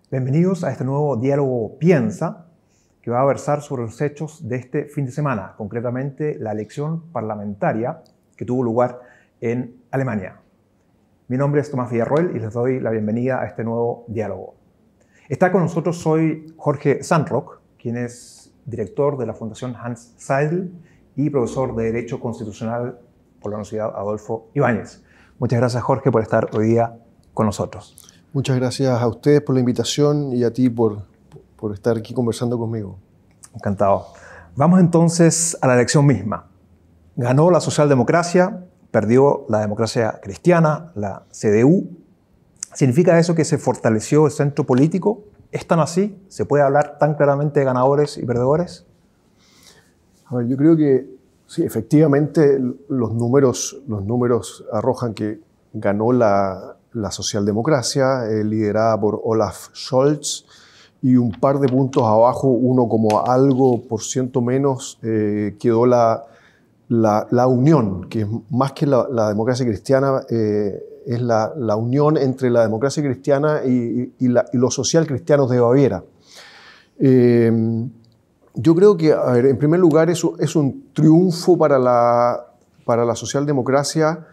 Bienvenidos a este nuevo diálogo Piensa, que va a versar sobre los hechos de este fin de semana, concretamente la elección parlamentaria que tuvo lugar en Alemania. Mi nombre es Tomás Villarroel y les doy la bienvenida a este nuevo diálogo. Está con nosotros hoy Jorge Sandrock, quien es director de la Fundación Hanns Seidel y profesor de Derecho Constitucional por la Universidad Adolfo Ibáñez. Muchas gracias, Jorge, por estar hoy día con nosotros. Muchas gracias a ustedes por la invitación y a ti por estar aquí conversando conmigo. Encantado. Vamos entonces a la elección misma. Ganó la socialdemocracia, perdió la democracia cristiana, la CDU. ¿Significa eso que se fortaleció el centro político? ¿Es tan así? ¿Se puede hablar tan claramente de ganadores y perdedores? A ver, yo creo que sí, efectivamente los números arrojan que ganó la socialdemocracia, liderada por Olaf Scholz, y un par de puntos abajo, uno como algo por ciento menos, quedó la unión, que es más que la democracia cristiana, es la unión entre la democracia cristiana y los socialcristianos de Baviera. Yo creo que, a ver, en primer lugar, es un triunfo para la socialdemocracia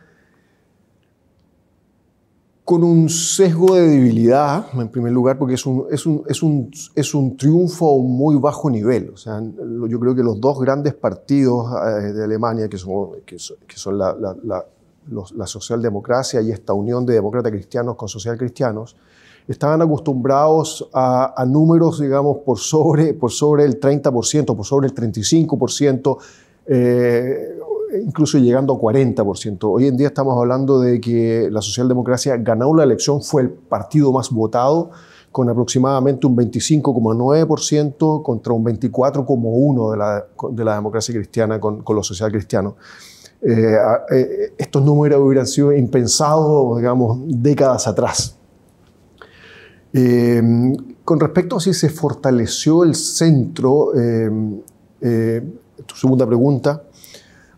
con un sesgo de debilidad, en primer lugar, porque es un triunfo a un muy bajo nivel. O sea, yo creo que los dos grandes partidos de Alemania, que son la socialdemocracia y esta unión de demócratas cristianos con socialcristianos, estaban acostumbrados a números, digamos, por sobre el 30%, por sobre el 35%, incluso llegando a 40%. Hoy en día estamos hablando de que la socialdemocracia ganó la elección, fue el partido más votado, con aproximadamente un 25,9% contra un 24,1% de la democracia cristiana con los socialcristianos. Estos números hubieran sido impensados, digamos, décadas atrás. Con respecto a si se fortaleció el centro, tu segunda pregunta,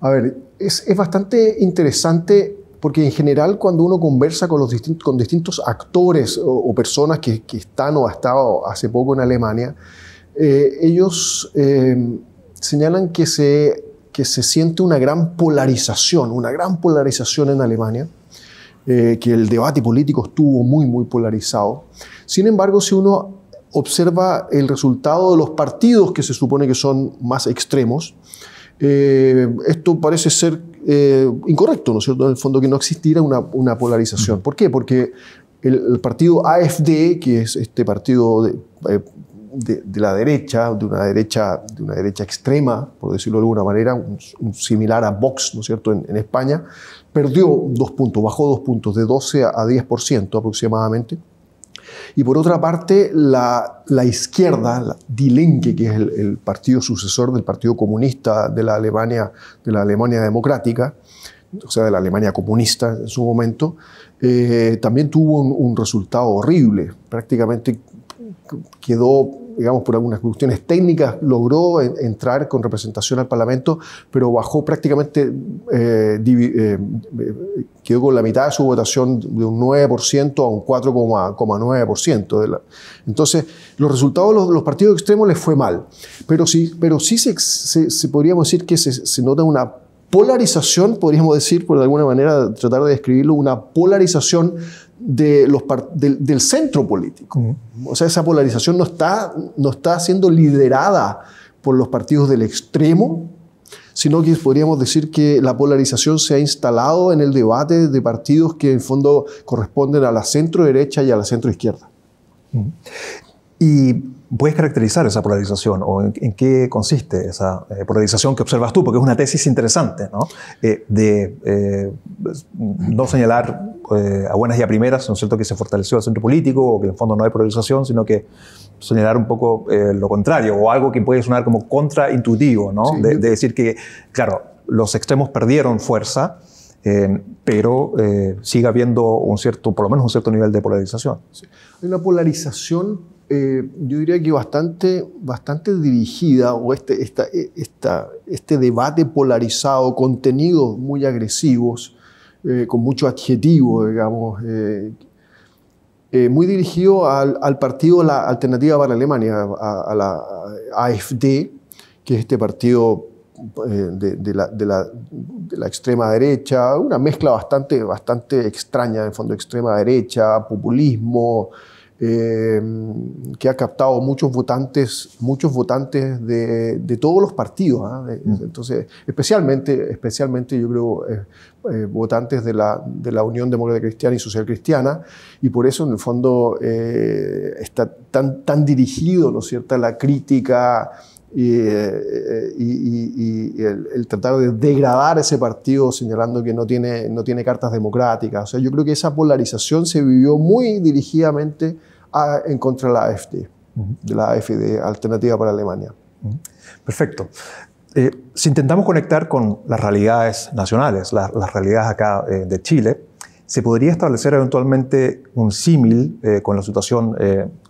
a ver, es bastante interesante porque en general cuando uno conversa con distintos actores o personas que están o han estado hace poco en Alemania, ellos señalan que se siente una gran polarización en Alemania, que el debate político estuvo muy polarizado. Sin embargo, si uno observa el resultado de los partidos que se supone que son más extremos, esto parece ser incorrecto, ¿no es cierto? En el fondo, que no existiera una polarización. ¿Por qué? Porque el partido AfD, que es este partido de la derecha, de una derecha extrema, por decirlo de alguna manera, un similar a Vox, ¿no es cierto?, en España, perdió 2 puntos, bajó 2 puntos, de 12 a 10% aproximadamente. Y por otra parte, la izquierda, la Die Linke, que es el partido sucesor del Partido Comunista de la Alemania democrática, o sea, de la Alemania comunista en su momento, también tuvo un resultado horrible. Prácticamente quedó, digamos, por algunas cuestiones técnicas, logró entrar con representación al Parlamento, pero bajó prácticamente, quedó con la mitad de su votación, de un 9% a un 4,9%. Entonces, los resultados de los partidos extremos les fue mal, pero sí se podríamos decir que se nota una polarización, podríamos decir, por alguna manera, tratar de describirlo, una polarización del centro político. O sea, esa polarización no está siendo liderada por los partidos del extremo, sino que podríamos decir que la polarización se ha instalado en el debate de partidos que en fondo corresponden a la centro derecha y a la centro izquierda. ¿Y puedes caracterizar esa polarización o en qué consiste esa polarización que observas tú? Porque es una tesis interesante, ¿no? No señalar a buenas y a primeras, ¿no es cierto?, que se fortaleció el centro político o que en el fondo no hay polarización, sino que señalar un poco lo contrario o algo que puede sonar como contraintuitivo, ¿no? Sí, de decir que, claro, los extremos perdieron fuerza, pero sigue habiendo por lo menos un cierto nivel de polarización. Sí. Hay una polarización, yo diría que bastante dirigida, o este debate polarizado, contenidos muy agresivos, con mucho adjetivo, digamos, muy dirigido al partido La Alternativa para Alemania, a la AfD, que es este partido de la extrema derecha, una mezcla bastante extraña, en el fondo, extrema derecha, populismo, que ha captado muchos votantes de todos los partidos, ¿eh? Entonces, especialmente yo creo votantes de la Unión Demócrata Cristiana y Social Cristiana, y por eso en el fondo está tan dirigido, ¿no es cierto?, a la crítica y el tratar de degradar ese partido señalando que no tiene cartas democráticas. O sea, yo creo que esa polarización se vivió muy dirigidamente en contra de la AfD, de la AfD, Alternativa para Alemania. Perfecto. Si intentamos conectar con las realidades nacionales, las realidades acá de Chile, ¿se podría establecer eventualmente un símil con la situación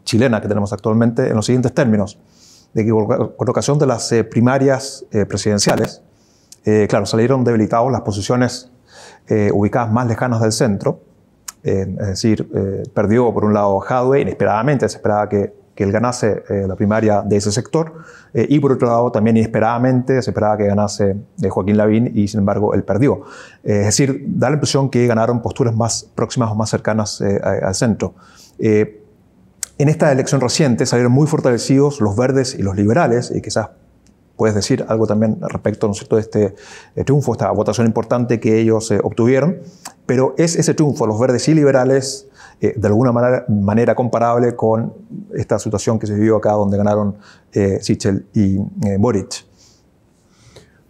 chilena que tenemos actualmente en los siguientes términos? De que con ocasión de las primarias presidenciales, claro, salieron debilitados las posiciones ubicadas más lejanas del centro, es decir, perdió por un lado Jadwe, inesperadamente se esperaba que él ganase la primaria de ese sector, y por otro lado también inesperadamente se esperaba que ganase Joaquín Lavín, y sin embargo él perdió. Es decir, da la impresión que ganaron posturas más próximas o más cercanas al centro. En esta elección reciente salieron muy fortalecidos los verdes y los liberales, y quizás puedes decir algo también respecto, ¿no es cierto?, de este triunfo, esta votación importante que ellos obtuvieron, pero es ese triunfo, los verdes y liberales, de alguna manera comparable con esta situación que se vivió acá, donde ganaron Sichel y Boric.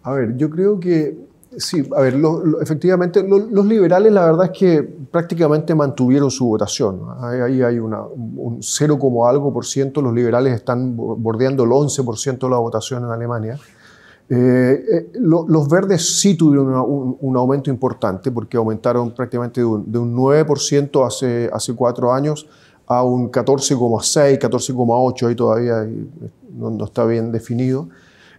A ver, yo creo que sí, a ver, efectivamente los liberales la verdad es que prácticamente mantuvieron su votación. Ahí hay un 0, algo por ciento, los liberales están bordeando el 11% de la votación en Alemania. Los verdes sí tuvieron un aumento importante porque aumentaron prácticamente de un 9% hace 4 años a un 14,6, 14,8, ahí todavía no está bien definido.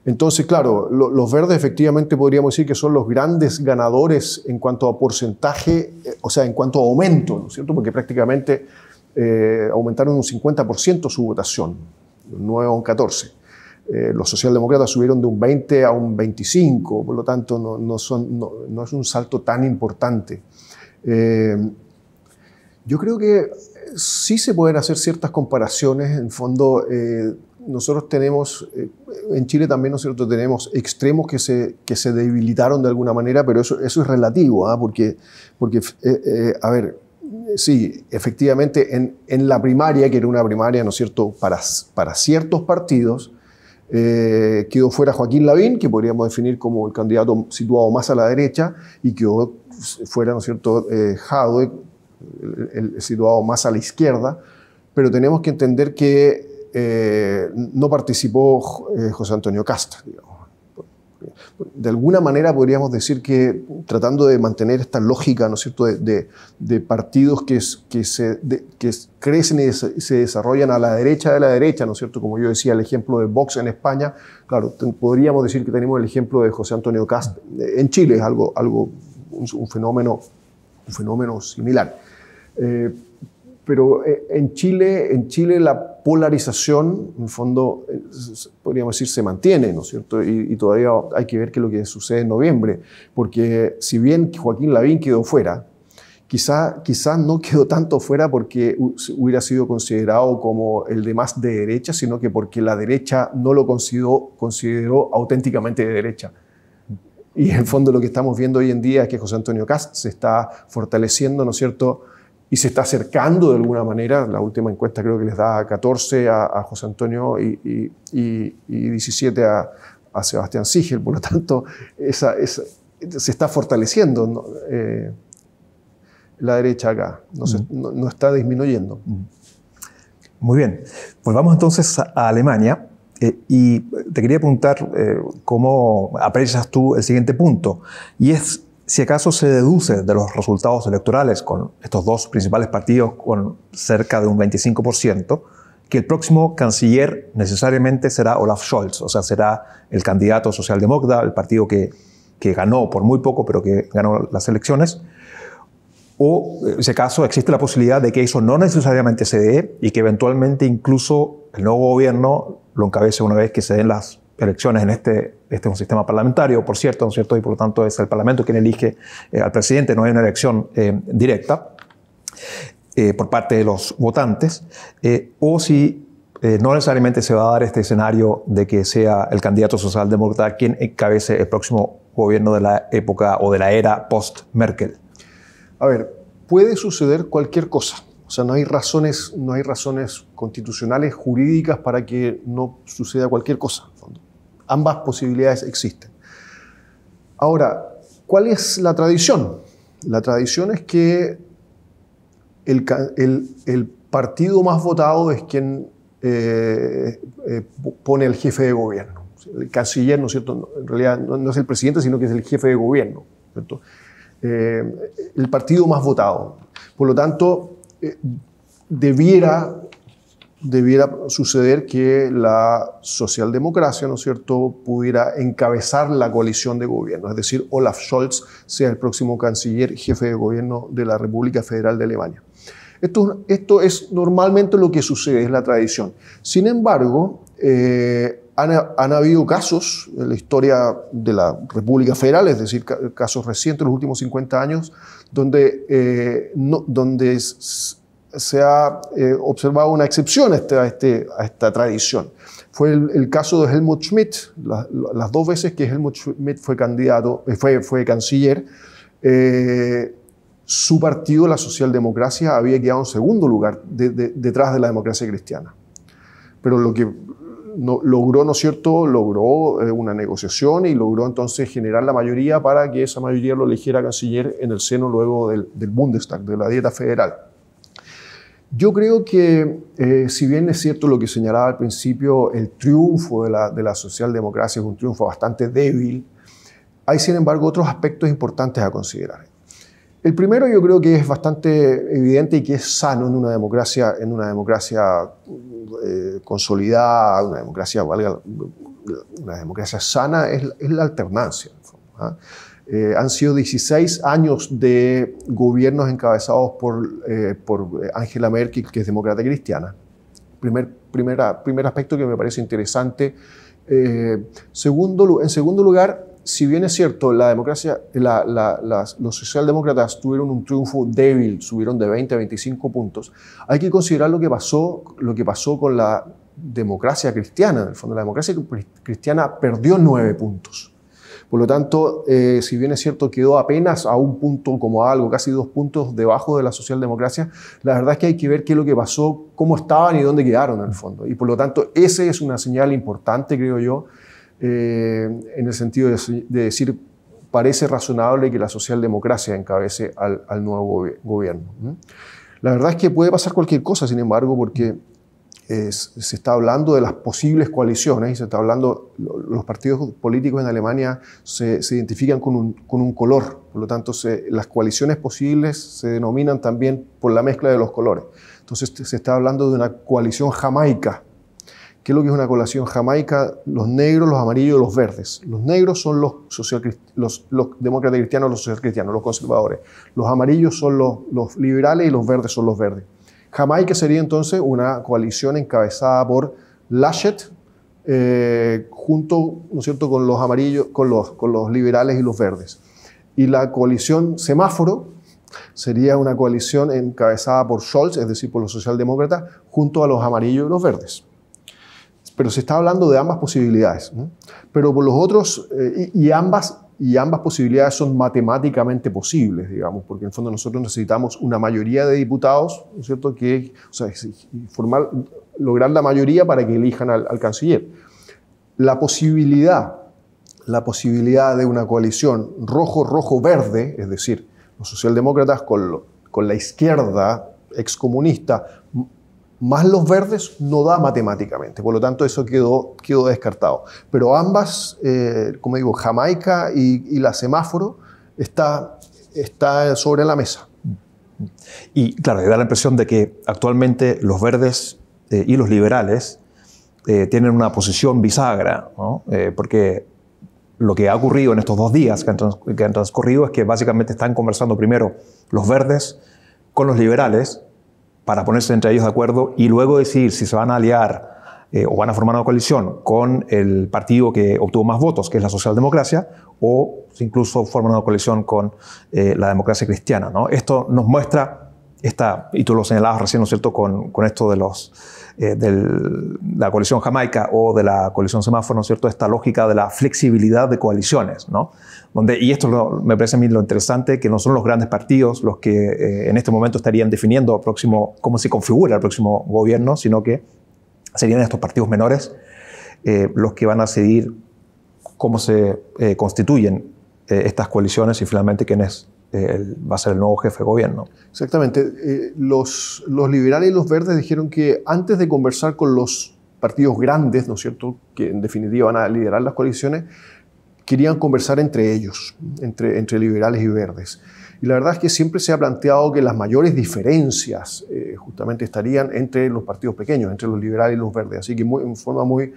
Entonces, claro, los verdes efectivamente podríamos decir que son los grandes ganadores en cuanto a porcentaje, o sea, en cuanto a aumento, ¿no es cierto? Porque prácticamente aumentaron un 50% su votación, de un 9 a un 14. Los socialdemócratas subieron de un 20 a un 25, por lo tanto no es un salto tan importante. Yo creo que sí se pueden hacer ciertas comparaciones, en fondo. Nosotros tenemos, en Chile también, ¿no es cierto?, tenemos extremos que se debilitaron de alguna manera, pero eso es relativo, ¿eh? Porque a ver, sí, efectivamente, en la primaria, que era una primaria, ¿no es cierto?, para ciertos partidos, quedó fuera Joaquín Lavín, que podríamos definir como el candidato situado más a la derecha, y quedó fuera, ¿no es cierto?, Jadwe, el situado más a la izquierda, pero tenemos que entender que no participó José Antonio Kast, digamos. De alguna manera podríamos decir que tratando de mantener esta lógica, ¿no es cierto?, de partidos que crecen y se desarrollan a la derecha de la derecha, ¿no es cierto?, como yo decía, el ejemplo de Vox en España, claro, podríamos decir que tenemos el ejemplo de José Antonio Kast en Chile, es un fenómeno similar. Pero en Chile la polarización, en el fondo, podríamos decir, se mantiene, ¿no es cierto? Y todavía hay que ver qué es lo que sucede en noviembre, porque si bien Joaquín Lavín quedó fuera, quizá no quedó tanto fuera porque hubiera sido considerado como el de más de derecha, sino que porque la derecha no lo consideró auténticamente de derecha. Y en el fondo lo que estamos viendo hoy en día es que José Antonio Kast se está fortaleciendo, ¿no es cierto?, y se está acercando de alguna manera. La última encuesta creo que les da 14 a José Antonio y 17 a Sebastián Sichel. Por lo tanto, se está fortaleciendo, ¿no? La derecha acá, no está disminuyendo. Muy bien, pues vamos entonces a Alemania. Y te quería preguntar cómo aprecias tú el siguiente punto, y es si acaso se deduce de los resultados electorales con estos dos principales partidos con cerca de un 25%, que el próximo canciller necesariamente será Olaf Scholz, o sea, será el candidato socialdemócrata, el partido que ganó por muy poco, pero que ganó las elecciones, O, en ese caso, existe la posibilidad de que eso no necesariamente se dé y que eventualmente incluso el nuevo gobierno lo encabece una vez que se den las elecciones en este es un sistema parlamentario, por cierto, ¿no es cierto? Y por lo tanto es el Parlamento quien elige al presidente, no hay una elección directa por parte de los votantes, o si no necesariamente se va a dar este escenario de que sea el candidato socialdemócrata quien encabece el próximo gobierno de la época o de la era post-Merkel. A ver, puede suceder cualquier cosa. O sea, no hay razones constitucionales, jurídicas para que no suceda cualquier cosa. Ambas posibilidades existen. Ahora, ¿cuál es la tradición? La tradición es que el partido más votado es quien pone el jefe de gobierno. El canciller, ¿no es cierto? En realidad no es el presidente, sino que es el jefe de gobierno, ¿cierto? El partido más votado. Por lo tanto, debiera suceder que la socialdemocracia, ¿no es cierto?, pudiera encabezar la coalición de gobierno, es decir, Olaf Scholz sea el próximo canciller jefe de gobierno de la República Federal de Alemania. Esto es normalmente lo que sucede, es la tradición. Sin embargo, han habido casos en la historia de la República Federal, es decir, casos recientes, los últimos 50 años, donde se ha observado una excepción a esta tradición. Fue el caso de Helmut Schmidt, las dos veces que Helmut Schmidt fue canciller, su partido, la socialdemocracia, había quedado en segundo lugar detrás de la democracia cristiana. Pero lo que logró, ¿no es cierto?, logró una negociación y logró entonces generar la mayoría para que esa mayoría lo eligiera canciller en el seno luego del Bundestag, de la Dieta Federal. Yo creo que, si bien es cierto lo que señalaba al principio, el triunfo de la socialdemocracia es un triunfo bastante débil, hay sin embargo otros aspectos importantes a considerar. El primero yo creo que es bastante evidente y que es sano en una democracia consolidada, una democracia sana, es la alternancia. ¿Ah? Han sido 16 años de gobiernos encabezados por Angela Merkel, que es demócrata cristiana. Primer aspecto que me parece interesante. En segundo lugar, si bien es cierto, los socialdemócratas tuvieron un triunfo débil, subieron de 20 a 25 puntos, hay que considerar lo que pasó con la democracia cristiana. En el fondo, la democracia cristiana perdió 9 puntos. Por lo tanto, si bien es cierto, quedó apenas a un punto como algo, casi 2 puntos debajo de la socialdemocracia, la verdad es que hay que ver qué es lo que pasó, cómo estaban y dónde quedaron en el fondo. Y por lo tanto, esa es una señal importante, creo yo, en el sentido de decir, parece razonable que la socialdemocracia encabece al nuevo gobierno. La verdad es que puede pasar cualquier cosa, sin embargo, porque se está hablando de las posibles coaliciones y se está hablando, los partidos políticos en Alemania se identifican con un color, por lo tanto las coaliciones posibles se denominan también por la mezcla de los colores. Entonces se está hablando de una coalición jamaica. ¿Qué es lo que es una coalición jamaica? Los negros, los amarillos y los verdes. Los negros son los demócratas cristianos, los socialcristianos, los conservadores. Los amarillos son los liberales y los verdes son los verdes. Jamaica sería entonces una coalición encabezada por Laschet, junto, ¿no es cierto?, con los amarillos, con los liberales y los verdes. Y la coalición semáforo sería una coalición encabezada por Scholz, es decir, por los socialdemócratas, junto a los amarillos y los verdes. Pero se está hablando de ambas posibilidades, ¿no? Pero por los otros, y ambas posibilidades son matemáticamente posibles, digamos, porque en el fondo nosotros necesitamos una mayoría de diputados, ¿no es cierto?, lograr la mayoría para que elijan al canciller. La posibilidad de una coalición rojo-rojo-verde, es decir, los socialdemócratas con la izquierda excomunista, más los verdes, no da matemáticamente. Por lo tanto, eso quedó descartado. Pero ambas, como digo, Jamaica y la semáforo, está sobre la mesa. Y claro, da la impresión de que actualmente los verdes y los liberales tienen una posición bisagra, ¿no? Porque lo que ha ocurrido en estos 2 días que han transcurrido es que básicamente están conversando primero los verdes con los liberales para ponerse entre ellos de acuerdo y luego decidir si se van a aliar o van a formar una coalición con el partido que obtuvo más votos, que es la socialdemocracia, o incluso forman una coalición con la democracia cristiana, ¿no? Esto nos muestra, y tú lo señalabas recién, ¿no es cierto?, con esto de la coalición Jamaica o de la coalición Semáforo, ¿no es cierto?, esta lógica de la flexibilidad de coaliciones, ¿no? Y esto me parece a mí lo interesante, que no son los grandes partidos los que en este momento estarían definiendo cómo se configura el próximo gobierno, sino que serían estos partidos menores los que van a decidir cómo se constituyen estas coaliciones y finalmente quién va a ser el nuevo jefe de gobierno. Exactamente. Los liberales y los verdes dijeron que antes de conversar con los partidos grandes, ¿no es cierto?, que en definitiva van a liderar las coaliciones, querían conversar entre ellos, entre liberales y verdes. Y la verdad es que siempre se ha planteado que las mayores diferencias justamente estarían entre los partidos pequeños, entre los liberales y los verdes. Así que en forma muy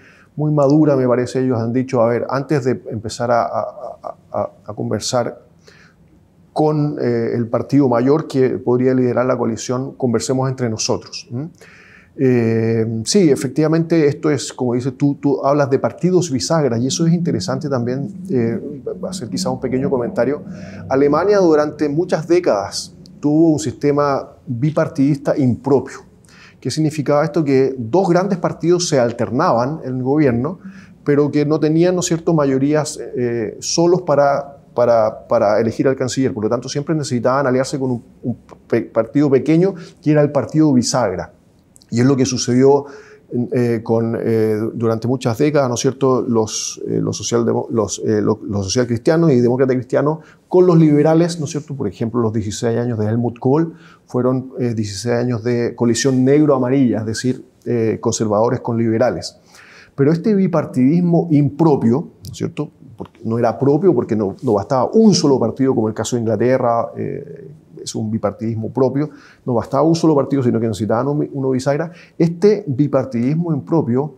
madura, me parece, ellos han dicho, a ver, antes de empezar a conversar con el partido mayor que podría liderar la coalición, conversemos entre nosotros. Sí, efectivamente, esto es, como dices tú hablas de partidos bisagras y eso es interesante también, va a ser quizá un pequeño comentario. Alemania durante muchas décadas tuvo un sistema bipartidista impropio. ¿Qué significaba esto? Que 2 grandes partidos se alternaban en el gobierno, pero que no tenían, ¿no es cierto?, mayorías solos para elegir al canciller. Por lo tanto, siempre necesitaban aliarse con un partido pequeño que era el partido bisagra. Y es lo que sucedió durante muchas décadas, ¿no es cierto?, los socialcristianos y demócratas cristianos con los liberales, ¿no es cierto? Por ejemplo, los 16 años de Helmut Kohl fueron 16 años de coalición negro-amarilla, es decir, conservadores con liberales. Pero este bipartidismo impropio, ¿no es cierto?, porque no era propio porque no bastaba un solo partido, como el caso de Inglaterra, es un bipartidismo propio, no bastaba un solo partido, sino que necesitaban uno bisagra. Este bipartidismo impropio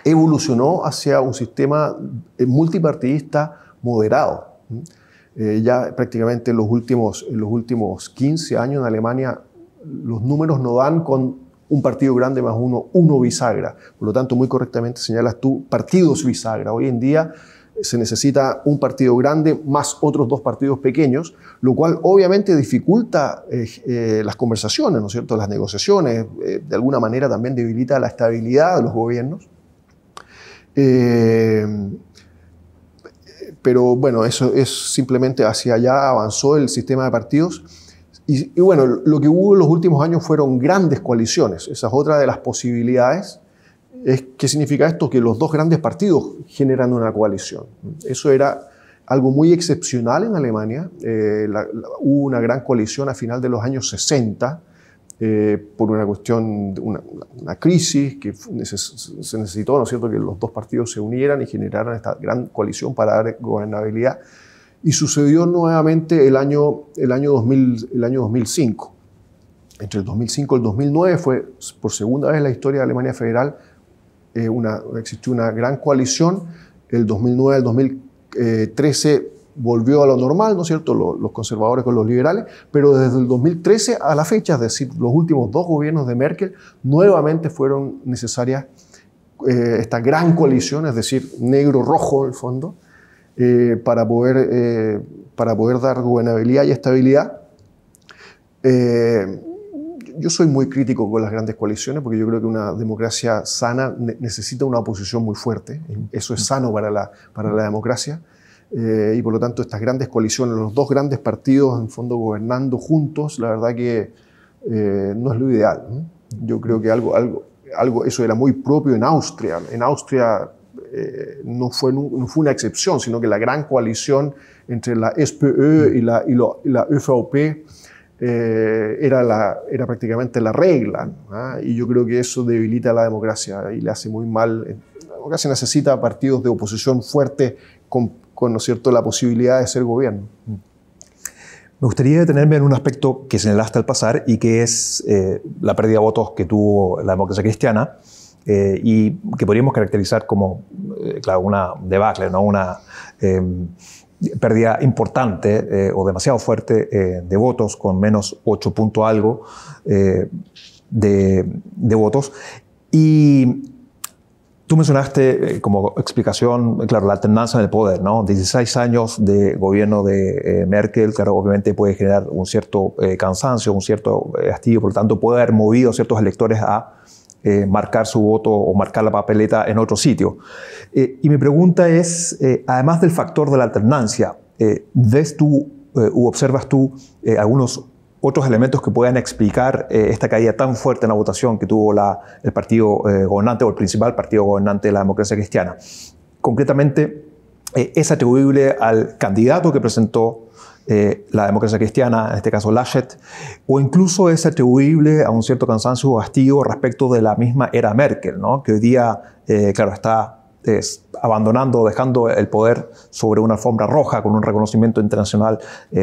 evolucionó hacia un sistema multipartidista moderado. Ya prácticamente en los últimos 15 años en Alemania los números no dan con un partido grande más uno bisagra. Por lo tanto, muy correctamente señalas tú, partidos bisagra. Hoy en día se necesita un partido grande más otros 2 partidos pequeños, lo cual obviamente dificulta las conversaciones, ¿no es cierto?, las negociaciones, de alguna manera también debilita la estabilidad de los gobiernos. Pero bueno, eso es simplemente hacia allá avanzó el sistema de partidos. Y bueno, lo que hubo en los últimos años fueron grandes coaliciones. Esa es otra de las posibilidades. ¿Qué significa esto? Que los 2 grandes partidos generan una coalición. Eso era algo muy excepcional en Alemania. Hubo una gran coalición a final de los años 60 por una cuestión, una crisis que se necesitó, ¿no es cierto?, que los 2 partidos se unieran y generaran esta gran coalición para dar gobernabilidad. Y sucedió nuevamente el año 2005. Entre el 2005 y el 2009 fue por segunda vez en la historia de Alemania Federal existió una gran coalición. El 2009 al 2013 volvió a lo normal, ¿no es cierto?, los conservadores con los liberales, pero desde el 2013 a la fecha, es decir, los últimos 2 gobiernos de Merkel, nuevamente fueron necesarias esta gran coalición, es decir, negro-rojo en el fondo, para poder dar gobernabilidad y estabilidad. Yo soy muy crítico con las grandes coaliciones porque yo creo que una democracia sana necesita una oposición muy fuerte. Eso es sano para la democracia. Y por lo tanto estas grandes coaliciones, los 2 grandes partidos en fondo gobernando juntos, la verdad que no es lo ideal, ¿no? Yo creo que eso era muy propio en Austria. En Austria no fue una excepción, sino que la gran coalición entre la SPÖ y la ÖVP era prácticamente la regla, ¿no? Y yo creo que eso debilita a la democracia y le hace muy mal. La democracia necesita partidos de oposición fuertes con ¿no es cierto?, la posibilidad de ser gobierno. Me gustaría detenerme en un aspecto que señalaste al pasar y que es la pérdida de votos que tuvo la democracia cristiana y que podríamos caracterizar como claro, una debacle, ¿no? Una pérdida importante o demasiado fuerte de votos, con menos 8 punto algo de votos. Y tú mencionaste como explicación, claro, la alternancia en el poder, ¿no? 16 años de gobierno de Merkel, claro, obviamente puede generar un cierto cansancio, un cierto hastío, por lo tanto puede haber movido a ciertos electores a marcar su voto o marcar la papeleta en otro sitio. Y mi pregunta es, además del factor de la alternancia, ¿ves tú u observas tú algunos otros elementos que puedan explicar esta caída tan fuerte en la votación que tuvo el partido gobernante o el principal partido gobernante de la democracia cristiana? Concretamente, ¿es atribuible al candidato que presentó la democracia cristiana, en este caso Laschet, o incluso es atribuible a un cierto cansancio o hastío respecto de la misma era Merkel, ¿no? Que hoy día, claro, está abandonando, dejando el poder sobre una alfombra roja con un reconocimiento internacional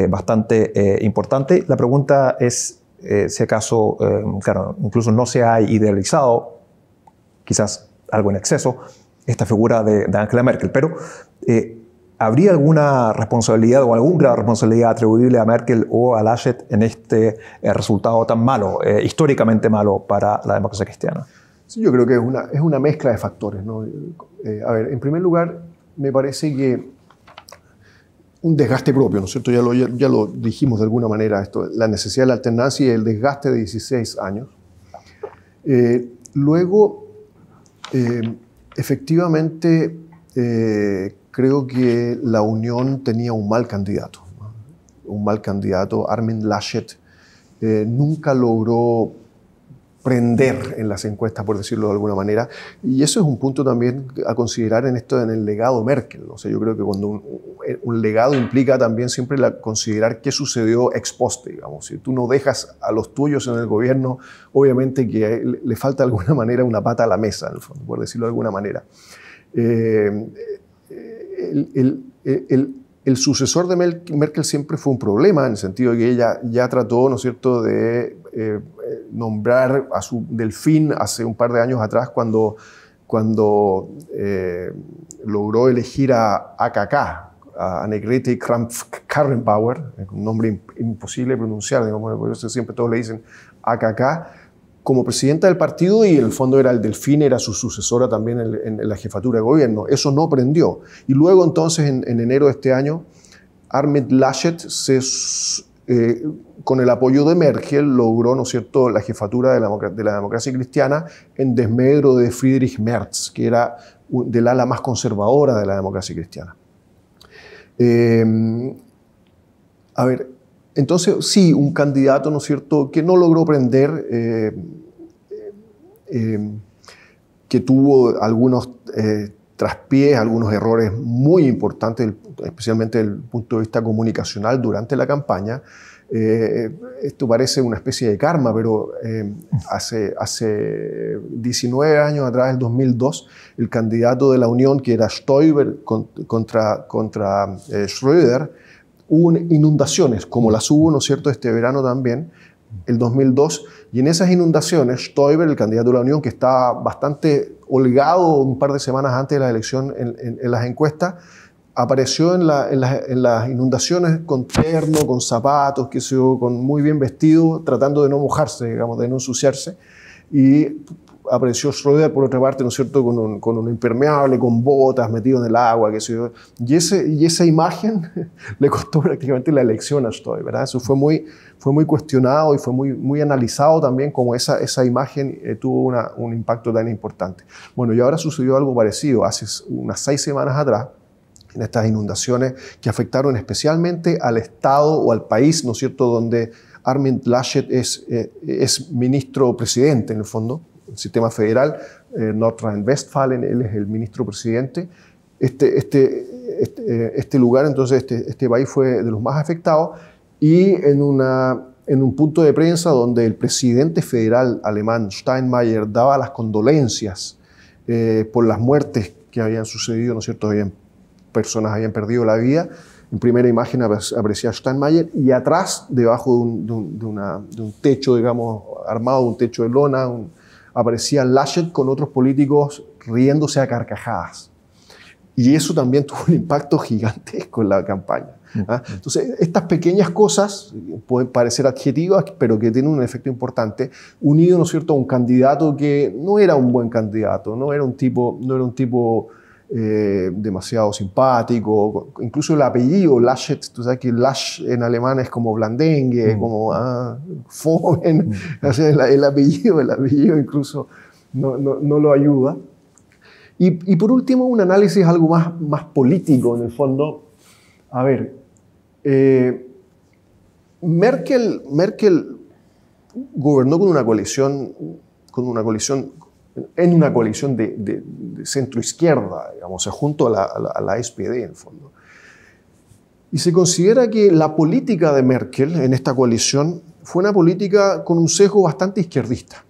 bastante importante? La pregunta es si acaso, claro, incluso no se ha idealizado, quizás algo en exceso, esta figura de Angela Merkel, pero ¿habría alguna responsabilidad o algún grado de responsabilidad atribuible a Merkel o a Laschet en este resultado tan malo, históricamente malo para la democracia cristiana? Sí, yo creo que es una mezcla de factores, ¿no? A ver, en primer lugar, me parece que un desgaste propio, ¿no es cierto? Ya lo dijimos de alguna manera, la necesidad de la alternancia y el desgaste de 16 años. Luego, efectivamente, creo que la Unión tenía un mal candidato, ¿no? Un mal candidato. Armin Laschet nunca logró prender en las encuestas, por decirlo de alguna manera, y eso es un punto también a considerar en el legado Merkel. O sea, yo creo que cuando un legado implica también siempre considerar qué sucedió ex post, digamos. Si tú no dejas a los tuyos en el gobierno, obviamente que le falta de alguna manera una pata a la mesa, en el fondo, por decirlo de alguna manera. El sucesor de Merkel siempre fue un problema, en el sentido de que ella ya trató, ¿no es cierto?, de nombrar a su delfín hace un par de años atrás cuando logró elegir a AKK, a Annegret Kramp-Karrenbauer, un nombre imposible de pronunciar, digamos, por eso siempre todos le dicen AKK, como presidenta del partido, y en el fondo el delfín era su sucesora también en la jefatura de gobierno. Eso no prendió. Y luego entonces, en enero de este año, Armin Laschet, con el apoyo de Merkel, logró, ¿no es cierto?, la jefatura de la democracia cristiana en desmedro de Friedrich Merz, que era del ala más conservadora de la democracia cristiana. A ver, entonces, sí, un candidato, ¿no es cierto?, que no logró prender, que tuvo algunos traspiés, algunos errores muy importantes, especialmente desde el punto de vista comunicacional durante la campaña. Esto parece una especie de karma, pero hace 19 años atrás, el 2002, el candidato de la Unión, que era Stoiber contra Schröder, hubo inundaciones, como las hubo, ¿no es cierto?, este verano también, el 2002, y en esas inundaciones, Stoiber, el candidato de la Unión, que estaba bastante holgado un par de semanas antes de la elección en las encuestas, apareció en las inundaciones con terno, con zapatos, qué sé yo, con muy bien vestido, tratando de no mojarse, digamos, de no ensuciarse, y apareció Schröder, por otra parte, ¿no es cierto?, con un impermeable, con botas, metido en el agua, qué sé yo. Y esa imagen le costó prácticamente la elección a Stoiber, ¿verdad? Eso fue muy cuestionado y fue muy analizado también, como esa imagen tuvo un impacto tan importante. Bueno, y ahora sucedió algo parecido. Hace unas 6 semanas atrás, en estas inundaciones que afectaron especialmente al Estado o al país, ¿no es cierto?, donde Armin Laschet es ministro presidente, en el fondo, el sistema federal, Nordrhein-Westfalen, él es el ministro presidente. Este lugar, entonces, este país fue de los más afectados, y en un punto de prensa donde el presidente federal alemán, Steinmeier, daba las condolencias por las muertes que habían sucedido, ¿no es cierto?, personas habían perdido la vida. En primera imagen aparecía Steinmeier, y atrás, debajo de un techo, digamos, armado, un techo de lona, aparecía Laschet con otros políticos riéndose a carcajadas. Y eso también tuvo un impacto gigantesco en la campaña. ¿Ah? Entonces, estas pequeñas cosas pueden parecer adjetivas, pero que tienen un efecto importante, unido, ¿no es cierto?, a un candidato que no era un buen candidato, no era un tipo demasiado simpático. Incluso el apellido, Laschet, tú sabes que Lasch en alemán es como blandengue, como joven. O sea, el apellido incluso no lo ayuda. Y por último, un análisis algo más político, en el fondo. A ver, Merkel gobernó en una coalición de centro-izquierda, digamos, o sea, junto a la SPD, en el fondo. Y se considera que la política de Merkel en esta coalición fue una política con un sesgo bastante izquierdista.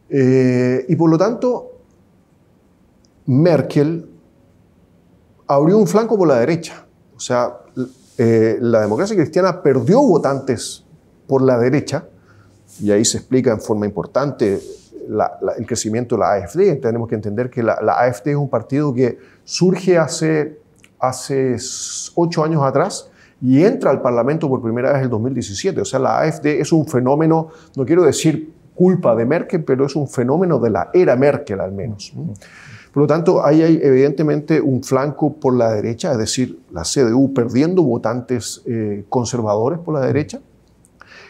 Y por lo tanto, Merkel abrió un flanco por la derecha. O sea, la democracia cristiana perdió votantes por la derecha, y ahí se explica en forma importante el crecimiento de la AfD. Tenemos que entender que la AfD es un partido que surge hace 8 años atrás y entra al Parlamento por primera vez en el 2017. O sea, la AfD es un fenómeno, no quiero decir culpa de Merkel, pero es un fenómeno de la era Merkel, al menos. Por lo tanto, ahí hay evidentemente un flanco por la derecha, es decir, la CDU perdiendo votantes conservadores por la derecha.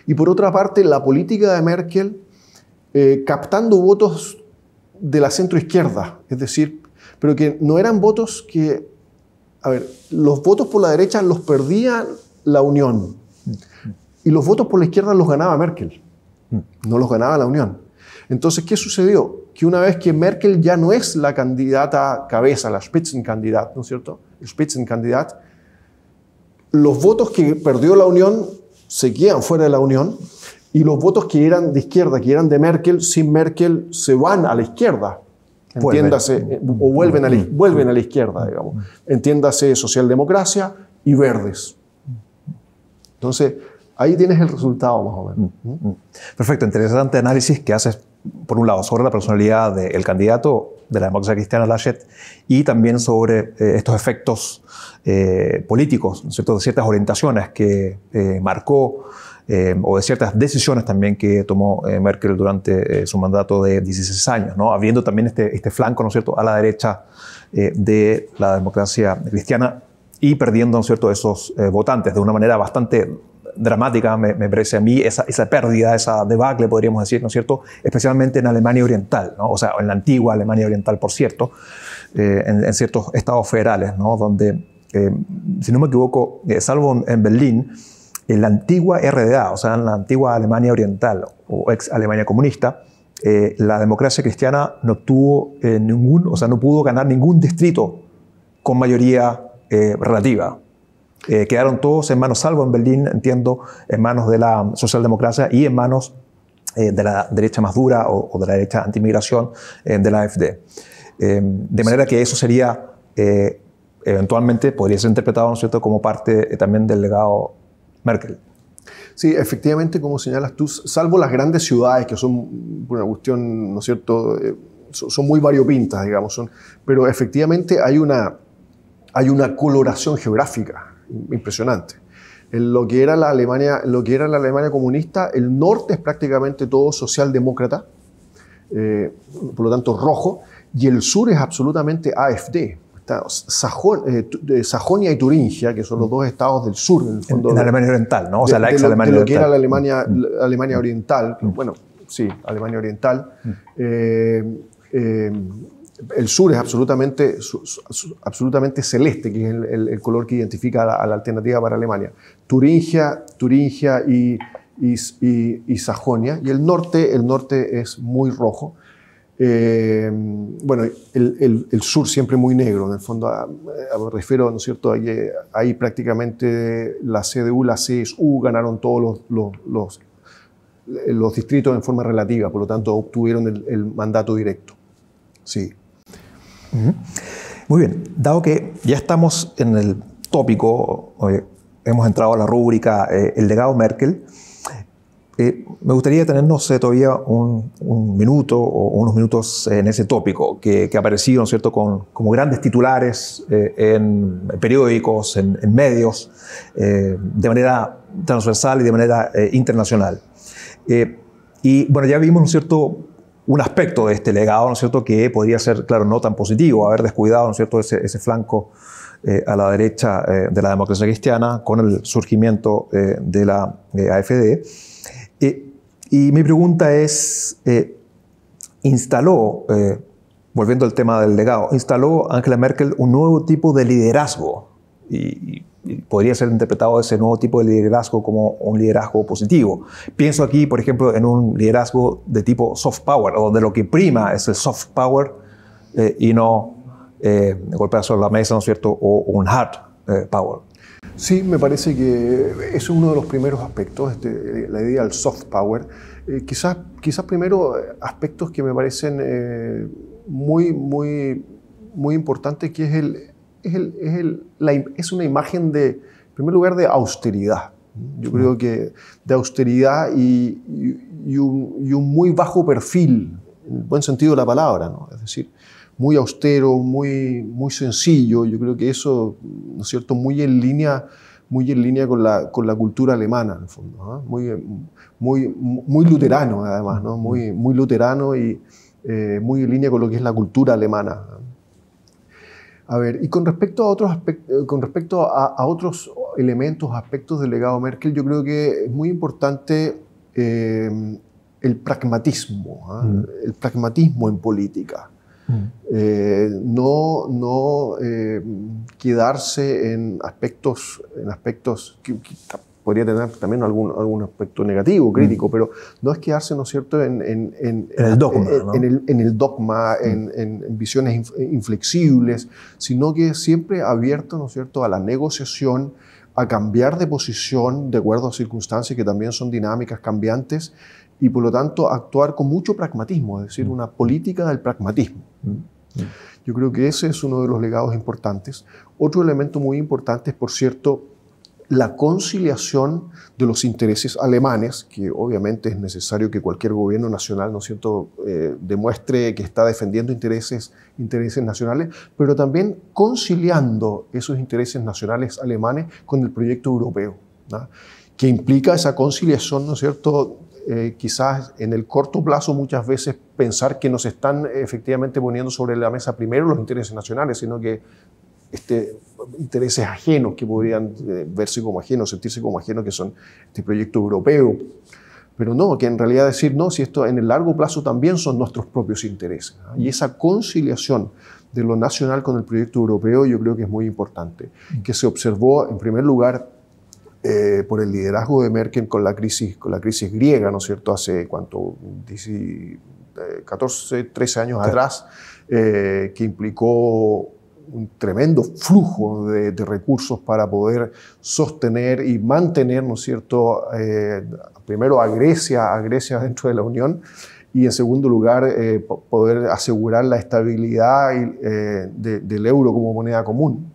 Y por otra parte, la política de Merkel captando votos de la centroizquierda, es decir, pero que no eran votos que... A ver, los votos por la derecha los perdía la Unión y los votos por la izquierda los ganaba Merkel, no los ganaba la Unión. Entonces, ¿qué sucedió? Que una vez que Merkel ya no es la candidata cabeza, la Spitzenkandidat, ¿no es cierto? El Spitzenkandidat, los votos que perdió la Unión se quedan fuera de la Unión y los votos que eran de izquierda, que eran de Merkel, sin Merkel, se van a la izquierda. Entiéndase, o vuelven a la izquierda, digamos. Entiéndase socialdemocracia y verdes. Entonces, ahí tienes el resultado más o menos. Perfecto, interesante análisis que haces, por un lado, sobre la personalidad del candidato de la democracia cristiana, Laschet, y también sobre estos efectos políticos, ¿no es cierto?, de ciertas orientaciones que marcó, o de ciertas decisiones también que tomó Merkel durante su mandato de 16 años, ¿no? Habiendo también este flanco, ¿no es cierto?, a la derecha de la democracia cristiana y perdiendo, ¿no es cierto?, esos votantes de una manera bastante dramática, me parece a mí, esa pérdida, esa debacle, podríamos decir, ¿no es cierto?, especialmente en Alemania Oriental, ¿no? O sea, en la antigua Alemania Oriental, por cierto, en ciertos estados federales, ¿no?, donde, si no me equivoco, salvo en Berlín, en la antigua RDA, o sea, en la antigua Alemania Oriental o ex Alemania comunista, la democracia cristiana no obtuvo no pudo ganar ningún distrito con mayoría relativa. Quedaron todos en manos, salvo en Berlín, entiendo, en manos de la socialdemocracia y en manos de la derecha más dura o de la derecha antimigración de la AfD. De manera que eso sería, eventualmente, podría ser interpretado, ¿no es cierto?, como parte también del legado Merkel. Sí, efectivamente, como señalas tú, salvo las grandes ciudades, que son una cuestión, ¿no es cierto?, son muy variopintas, digamos, pero efectivamente hay una coloración geográfica impresionante. En lo que era la Alemania comunista, el norte es prácticamente todo socialdemócrata, por lo tanto rojo, y el sur es absolutamente AfD. Sajonia y Turingia, que son los dos estados del sur, en el fondo. En Alemania Oriental, ¿no? O sea, la ex Alemania Oriental. De lo que era la Alemania Oriental, bueno, sí, Alemania Oriental. El sur es absolutamente celeste, que es el color que identifica a la alternativa para Alemania. Turingia y Sajonia. Y el norte es muy rojo. Bueno, el sur siempre muy negro, en el fondo me refiero, ¿no es cierto?, ahí prácticamente la CDU, la CSU ganaron todos los distritos en forma relativa, por lo tanto obtuvieron el mandato directo. Sí. Muy bien, dado que ya estamos en el tópico, hemos entrado a la rúbrica el legado Merkel, Me gustaría detenernos todavía un minuto o unos minutos en ese tópico que ha aparecido, ¿no es cierto?, como grandes titulares en periódicos, en medios, de manera transversal y de manera internacional. Y bueno, ya vimos, ¿no es cierto?, un aspecto de este legado, ¿no es cierto?, que podría ser, claro, no tan positivo, haber descuidado, ¿no es cierto?, ese flanco a la derecha de la democracia cristiana con el surgimiento de la AfD. Y mi pregunta es, volviendo al tema del legado, instaló Angela Merkel un nuevo tipo de liderazgo y podría ser interpretado ese nuevo tipo de liderazgo como un liderazgo positivo. Pienso aquí, por ejemplo, en un liderazgo de tipo soft power, donde lo que prima es el soft power y no golpear sobre la mesa, ¿no es cierto?, o un hard power. Sí, me parece que es uno de los primeros aspectos, la idea del soft power. Quizás primero aspectos que me parecen muy importantes, que es una imagen en primer lugar, de austeridad. Yo creo que de austeridad y un muy bajo perfil, en el buen sentido de la palabra, ¿no? Es decir, muy austero, muy sencillo. Yo creo que eso, ¿no es cierto?, muy en línea con la cultura alemana, en el fondo, ¿no? Muy luterano, además, ¿no? Muy luterano y muy en línea con lo que es la cultura alemana. A ver, y con respecto a otros elementos, aspectos del legado Merkel, yo creo que es muy importante el pragmatismo, el pragmatismo en política. No quedarse en aspectos que podría tener también algún aspecto negativo, crítico, pero no es quedarse, ¿no es cierto?, en el dogma, ¿no? en el dogma, en visiones inflexibles, sino que siempre abierto, ¿no es cierto?, a la negociación, a cambiar de posición de acuerdo a circunstancias que también son dinámicas, cambiantes, y por lo tanto actuar con mucho pragmatismo, es decir, una política del pragmatismo. Yo creo que ese es uno de los legados importantes. Otro elemento muy importante es, por cierto, la conciliación de los intereses alemanes, que obviamente es necesario que cualquier gobierno nacional, ¿no es cierto?, demuestre que está defendiendo intereses nacionales, pero también conciliando esos intereses nacionales alemanes con el proyecto europeo, ¿no?, que implica esa conciliación, ¿no es cierto?, quizás en el corto plazo muchas veces pensar que nos están efectivamente poniendo sobre la mesa primero los intereses nacionales, sino que intereses ajenos que podrían verse como ajenos, sentirse como ajenos, que son este proyecto europeo. Pero no, que en realidad decir, no, si esto en el largo plazo también son nuestros propios intereses, ¿no? Y esa conciliación de lo nacional con el proyecto europeo yo creo que es muy importante, que se observó en primer lugar por el liderazgo de Merkel con la crisis griega, ¿no es cierto?, hace, ¿cuánto?, 14, 13 años atrás, que implicó un tremendo flujo de recursos para poder sostener y mantener, ¿no es cierto?, primero a Grecia dentro de la Unión, y en segundo lugar poder asegurar la estabilidad del euro como moneda común.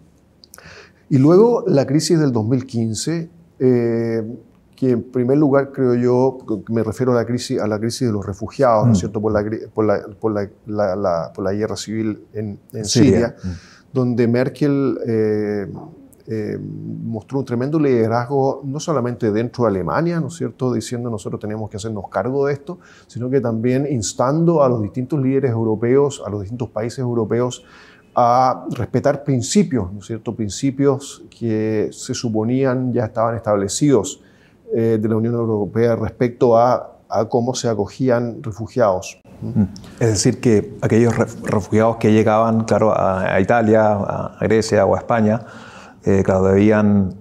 Y luego la crisis del 2015, que en primer lugar creo yo, me refiero a la crisis de los refugiados, ¿no es cierto?, por la guerra civil en Siria, donde Merkel mostró un tremendo liderazgo, no solamente dentro de Alemania, ¿no es cierto?, diciendo nosotros tenemos que hacernos cargo de esto, sino que también instando a los distintos líderes europeos, a los distintos países europeos, a respetar principios, ¿no es cierto?, principios que se suponían ya estaban establecidos de la Unión Europea respecto a cómo se acogían refugiados. Es decir, que aquellos refugiados que llegaban, claro, a Italia, a Grecia o a España, claro, debían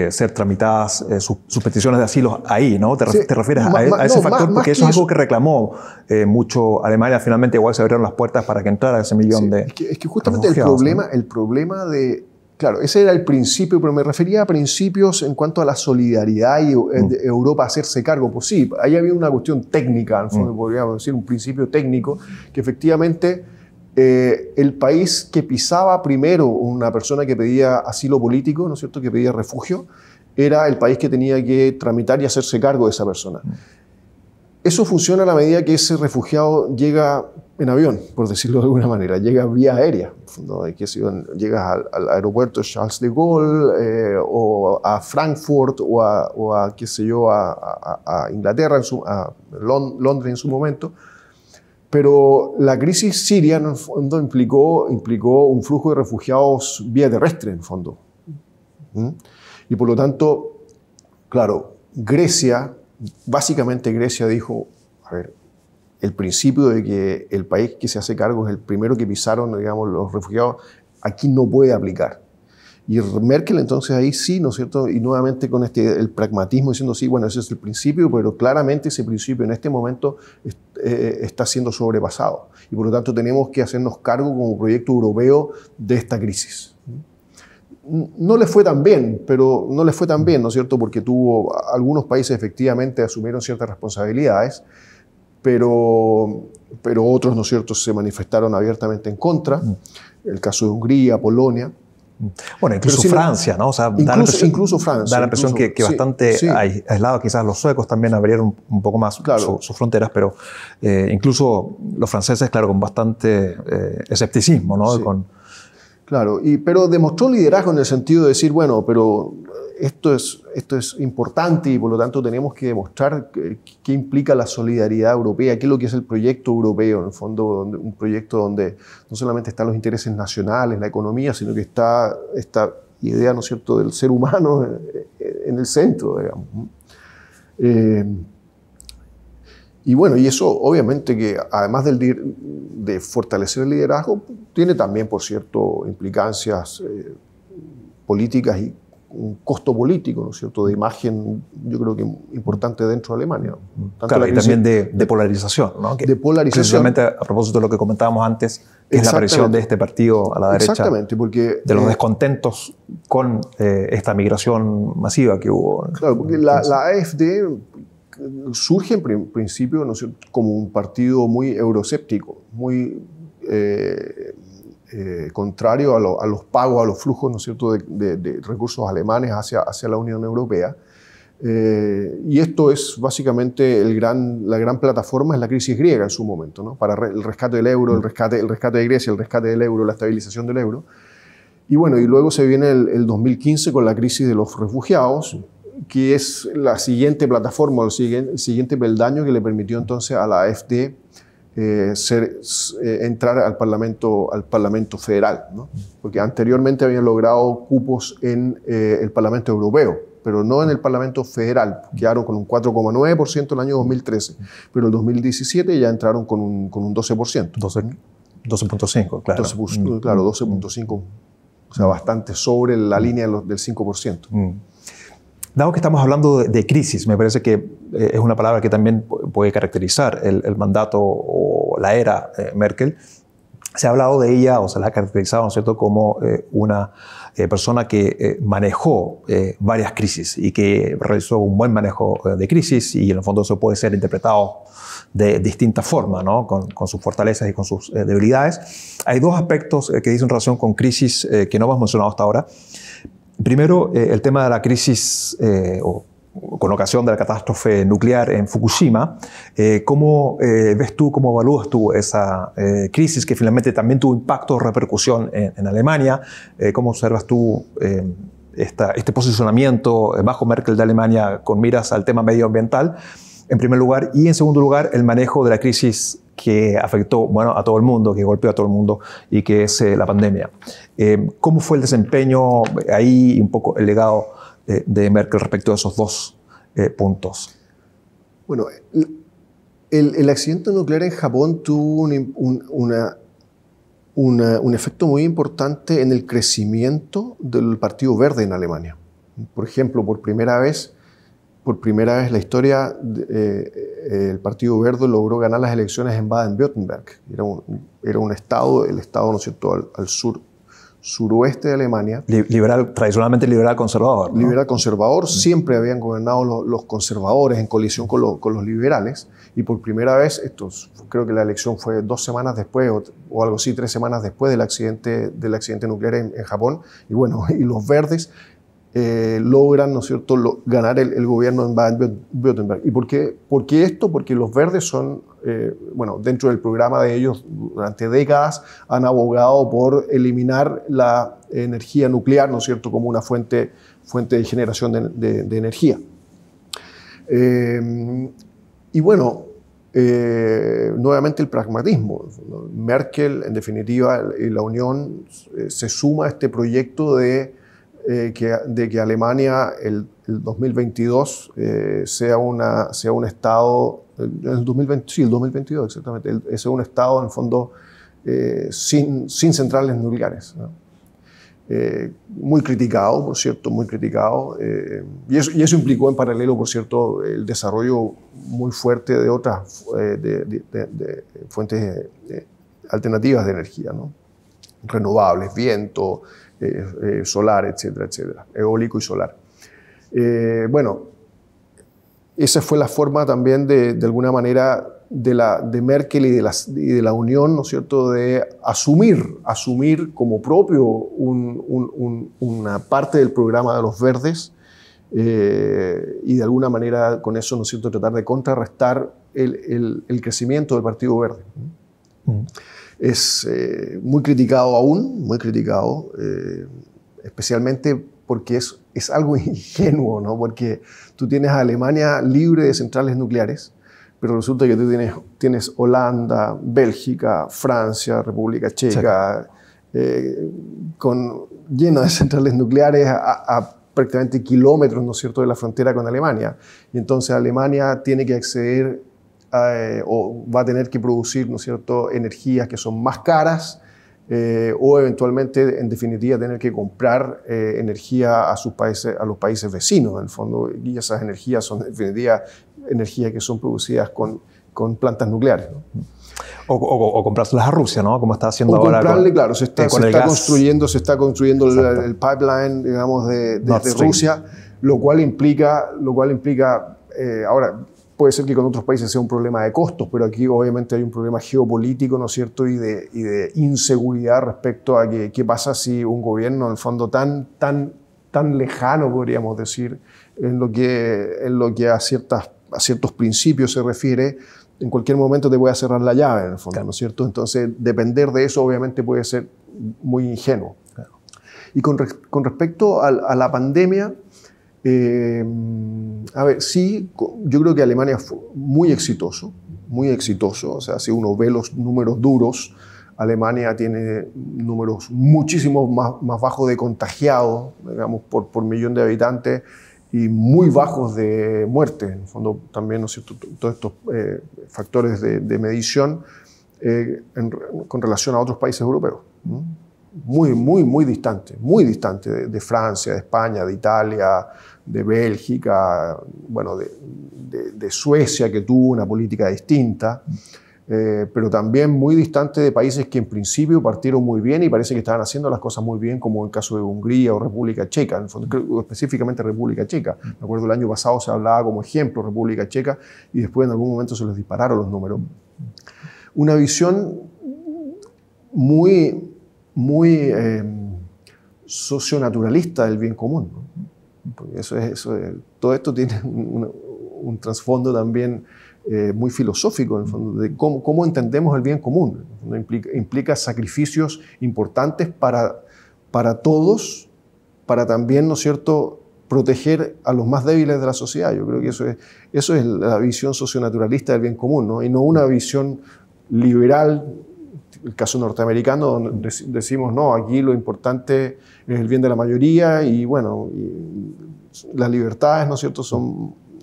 ser tramitadas sus peticiones de asilo ahí, ¿no? ¿Te refieres a ese factor? Porque eso es algo que reclamó mucho Alemania. Finalmente igual se abrieron las puertas para que entrara ese millón de Es que justamente refugiados, el problema de... Claro, ese era el principio, pero me refería a principios en cuanto a la solidaridad y de Europa hacerse cargo. Pues sí, ahí había una cuestión técnica, en fondo, podríamos decir, un principio técnico, que efectivamente el país que pisaba primero una persona que pedía asilo político, ¿no es cierto?, que pedía refugio, era el país que tenía que tramitar y hacerse cargo de esa persona. Eso funciona a la medida que ese refugiado llega en avión, por decirlo de alguna manera, llega vía aérea. ¿No? Llegas al aeropuerto Charles de Gaulle o a Frankfurt o a qué sé yo, a Inglaterra, a Londres en su momento. Pero la crisis siria en el fondo implicó un flujo de refugiados vía terrestre, en el fondo. Y por lo tanto, claro, básicamente Grecia dijo, a ver, el principio de que el país que se hace cargo es el primero que pisaron, digamos, los refugiados, aquí no puede aplicar. Y Merkel entonces ahí sí, ¿no es cierto? Y nuevamente con el pragmatismo diciendo, sí, bueno, ese es el principio, pero claramente ese principio en este momento está siendo sobrepasado. Y por lo tanto tenemos que hacernos cargo como proyecto europeo de esta crisis. No le fue tan bien, ¿no es cierto? Porque algunos países efectivamente asumieron ciertas responsabilidades, pero otros, ¿no es cierto?, se manifestaron abiertamente en contra. El caso de Hungría, Polonia. Bueno, incluso Francia, ¿no? O sea, incluso Francia. Da la impresión que bastante aislado, quizás los suecos también abrieron un poco más sus fronteras, pero incluso los franceses, claro, con bastante escepticismo, ¿no? Sí. Claro, pero demostró liderazgo en el sentido de decir, bueno, pero esto es importante y por lo tanto tenemos que demostrar qué implica la solidaridad europea, qué es lo que es el proyecto europeo, en el fondo un proyecto donde no solamente están los intereses nacionales, la economía, sino que está esta idea, ¿no es cierto?, del ser humano en el centro, digamos. Y bueno, y eso obviamente que además de fortalecer el liderazgo, tiene también, por cierto, implicancias políticas y un costo político, ¿no es cierto?, de imagen, yo creo que importante dentro de Alemania. Claro, y también de polarización, ¿no? De polarización. Precisamente a propósito de lo que comentábamos antes, que es la aparición de este partido a la derecha. Exactamente, porque de los descontentos con esta migración masiva que hubo. Claro, porque la AfD surge en principio, ¿no es cierto?, como un partido muy euroscéptico, muy contrario a los pagos, a los flujos, ¿no es cierto?, de recursos alemanes hacia la Unión Europea. Y esto es básicamente la gran plataforma, es la crisis griega en su momento, ¿no?, para el rescate del euro, el rescate de Grecia, el rescate del euro, la estabilización del euro. Y bueno, y luego se viene el 2015 con la crisis de los refugiados, que es la siguiente plataforma, el siguiente peldaño que le permitió entonces a la AfD entrar al Parlamento Federal, ¿no? Porque anteriormente habían logrado cupos en el Parlamento Europeo, pero no en el Parlamento Federal. Quedaron con un 4,9% el año 2013, pero en el 2017 ya entraron con un 12%. 12.5, claro. Claro, 12.5%, o sea, bastante sobre la línea del 5%. Dado que estamos hablando de crisis, me parece que es una palabra que también puede caracterizar el mandato o la era Merkel. Se ha hablado de ella, o se la ha caracterizado, ¿no es cierto?, como una persona que manejó varias crisis y que realizó un buen manejo de crisis, y en el fondo eso puede ser interpretado de distintas formas, ¿no?, con sus fortalezas y con sus debilidades. Hay dos aspectos que dicen relación con crisis que no hemos mencionado hasta ahora. Primero, el tema de la crisis con ocasión de la catástrofe nuclear en Fukushima. ¿Cómo ves tú, cómo evalúas tú esa crisis que finalmente también tuvo impacto o repercusión en Alemania? ¿Cómo observas tú este posicionamiento bajo Merkel de Alemania con miras al tema medioambiental, en primer lugar? Y en segundo lugar, el manejo de la crisis que afectó, bueno, a todo el mundo, que golpeó a todo el mundo, y que es la pandemia. ¿Cómo fue el desempeño ahí y un poco el legado de Merkel respecto a esos dos puntos? Bueno, el accidente nuclear en Japón tuvo un efecto muy importante en el crecimiento del Partido Verde en Alemania. Por ejemplo, por primera vez en la historia, el Partido Verde logró ganar las elecciones en Baden-Württemberg. Era un estado, el estado, ¿no es cierto?, al suroeste de Alemania. Tradicionalmente liberal conservador, ¿no? Liberal conservador, siempre habían gobernado los conservadores en colisión con los liberales, y por primera vez, creo que la elección fue 2 semanas después, o algo así, 3 semanas después del accidente nuclear en Japón, y bueno, y los verdes logran, ¿no es cierto?, ganar el gobierno en Baden-Württemberg. ¿Y por qué esto? Porque los verdes son, dentro del programa de ellos durante décadas han abogado por eliminar la energía nuclear, ¿no es cierto?, como una fuente de generación de energía. Nuevamente el pragmatismo. Merkel, en definitiva, y la Unión se suma a este proyecto de que Alemania el 2022 sea un Estado, el 2022 exactamente, sea un Estado en el fondo sin centrales nucleares, ¿no? Muy criticado, por cierto, muy criticado. Y eso implicó en paralelo, por cierto, el desarrollo muy fuerte de otras de fuentes alternativas de energía, ¿no? Renovables, viento, solar, etcétera, etcétera, eólico y solar. Esa fue la forma también de alguna manera de Merkel y de la Unión, ¿no es cierto?, de asumir como propio una parte del programa de los verdes y de alguna manera con eso, ¿no es cierto?, tratar de contrarrestar el crecimiento del Partido Verde. Es muy criticado aún, muy criticado, especialmente porque es algo ingenuo, ¿no? Porque tú tienes a Alemania libre de centrales nucleares, pero resulta que tú tienes Holanda, Bélgica, Francia, República Checa, lleno de centrales nucleares a prácticamente kilómetros, ¿no es cierto?, de la frontera con Alemania. Y entonces Alemania tiene que acceder o va a tener que producir, ¿no es cierto?, energías que son más caras o eventualmente, en definitiva, tener que comprar energía a los países vecinos, en el fondo, y esas energías son, en definitiva, energías que son producidas con plantas nucleares, ¿no? O comprárselas a Rusia, ¿no? Como está haciendo ahora. Comprarle, claro, se está construyendo el pipeline, digamos, de Rusia, lo cual implica ahora, puede ser que con otros países sea un problema de costos, pero aquí obviamente hay un problema geopolítico, ¿no es cierto?, y de inseguridad respecto a qué pasa si un gobierno, en el fondo, tan lejano, podríamos decir, en lo que a ciertos principios se refiere, en cualquier momento te puede cerrar la llave, en el fondo, claro, ¿no es cierto? Entonces, depender de eso obviamente puede ser muy ingenuo. Claro. Y con respecto a la pandemia, sí, yo creo que Alemania fue muy exitoso, o sea, si uno ve los números duros, Alemania tiene números muchísimo más bajos de contagiados, digamos, por millón de habitantes, y muy bajos de muerte. En el fondo, también, ¿no es cierto?, todos estos factores de medición con relación a otros países europeos, ¿no? Muy distante de Francia, de España, de Italia, de Bélgica, de Suecia, que tuvo una política distinta, pero también muy distante de países que en principio partieron muy bien y parece que estaban haciendo las cosas muy bien, como el caso de Hungría o República Checa, en el fondo, específicamente República Checa. Me acuerdo el año pasado se hablaba como ejemplo República Checa y después en algún momento se les dispararon los números. Una visión muy socionaturalista del bien común, ¿no? Porque todo esto tiene un trasfondo también muy filosófico, en el fondo, de cómo entendemos el bien común. Implica sacrificios importantes para todos, para también, ¿no es cierto?, proteger a los más débiles de la sociedad. Yo creo que eso es la visión socionaturalista del bien común, ¿no? Y no una visión liberal, el caso norteamericano, donde decimos, no, aquí lo importante es el bien de la mayoría y las libertades, ¿no es cierto?,